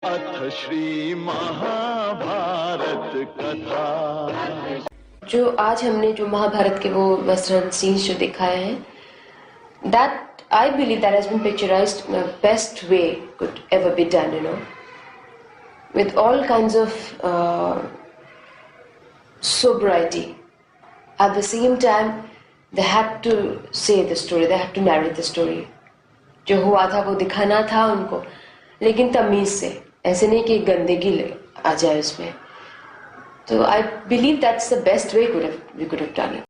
अथ श्री महाभारत कथा। जो आज हमने जो महाभारत के वो वस्त्र सीन्स जो दिखाए हैं, that I believe that has been picturized in the best way could ever be done, with all kinds of sobriety. At the same time, they had to say the story, they had to narrate the story. जो हुआ था वो दिखाना था उनको, लेकिन तमीज से, ऐसे नहीं कि गंदगी आ जाए उसमें. So I believe that's the best way we could have done it.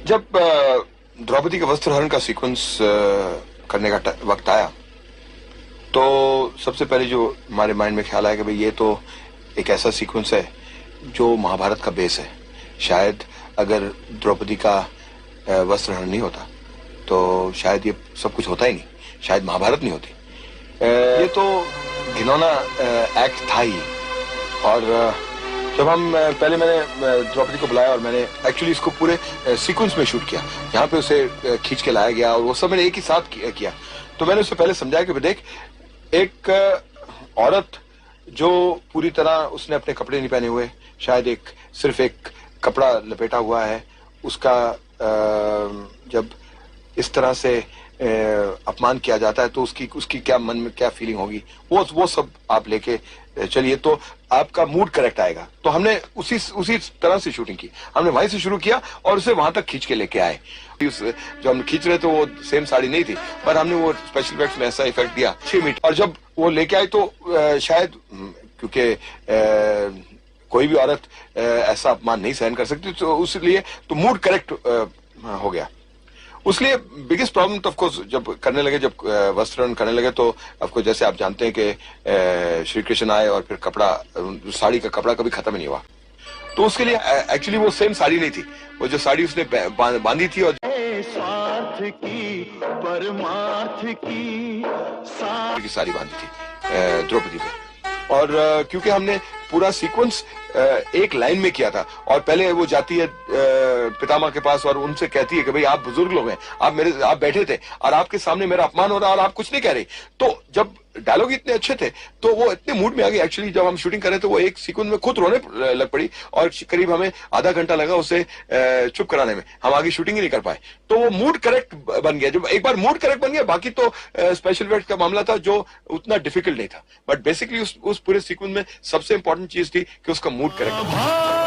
जब द्रौपदी के वस्त्र हरण का सीक्वेंस करने का वक्त आया तो सबसे पहले जो हमारे माइंड में ख्याल आया कि भाई ये तो एक ऐसा सीक्वेंस है जो महाभारत का बेस है. शायद अगर द्रौपदी का वस्त्र हरण नहीं होता तो शायद ये सब कुछ होता ही नहीं, शायद महाभारत नहीं होती. ये तो घिनौना एक्ट था ही. और जब हम पहले मैंने द्रौपदी को बुलाया और मैंने एक्चुअली इसको पूरे सीक्वेंस में शूट किया, जहाँ पे उसे खींच के लाया गया और वो सब मैंने एक ही साथ किया. तो मैंने उससे पहले समझाया कि देख, एक औरत जो पूरी तरह उसने अपने कपड़े नहीं पहने हुए, शायद सिर्फ एक कपड़ा लपेटा हुआ है, उसका जब इस तरह से अपमान किया जाता है तो उसकी क्या मन में क्या फीलिंग होगी, वो सब आप लेके चलिए तो आपका मूड करेक्ट आएगा. तो हमने उसी तरह से शूटिंग की. हमने वहीं से शुरू किया और उसे वहां तक खींच के लेके आए. जो हम खींच रहे थे वो सेम साड़ी नहीं थी, पर हमने वो स्पेशल इफेक्ट्स में ऐसा इफेक्ट दिया 6 मीटर. और जब वो लेके आए तो शायद क्योंकि कोई भी औरत ऐसा अपमान नहीं सहन कर सकती, तो उसलिए तो मूड करेक्ट हो गया. उसलिए बिगेस्ट प्रॉब्लम तो ऑफकोर्स जब करने लगे, जब वस्त्र करने लगे तो ऑफकोर्स जैसे आप जानते हैं कि श्री कृष्ण आए और फिर कपड़ा, साड़ी का कपड़ा कभी खत्म नहीं हुआ. तो उसके लिए एक्चुअली वो सेम साड़ी नहीं थी, वो जो साड़ी उसने बांधी थी और स्वार्थ की परमार्थ की साड़ी बांधी थी द्रौपदी पे. और क्योंकि हमने पूरा सीक्वेंस एक लाइन में किया था और पहले वो जाती है पितामह के पास और उनसे कहती है कि भाई आप बुजुर्ग लोग हैं, आप बैठे थे और आपके सामने मेरा अपमान हो रहा है और आप कुछ नहीं कह रहे. तो जब डायलॉग इतने अच्छे थे तो वो इतने मूड में आ गई. एक्चुअली जब हम शूटिंग कर रहे थे वो एक सीक्वेंस में खुद रोने लग पड़ी और करीब हमें आधा घंटा लगा उसे चुप कराने में. हम आगे शूटिंग ही नहीं कर पाए. तो वो मूड करेक्ट बन गया. जब एक बार मूड करेक्ट बन गया, बाकी तो स्पेशल इफेक्ट का मामला था जो उतना डिफिकल्ट नहीं था. बट बेसिकली उस पूरे सीक्वेंस में सबसे इंपॉर्टेंट चीज थी कि उसका मूड करेक्ट.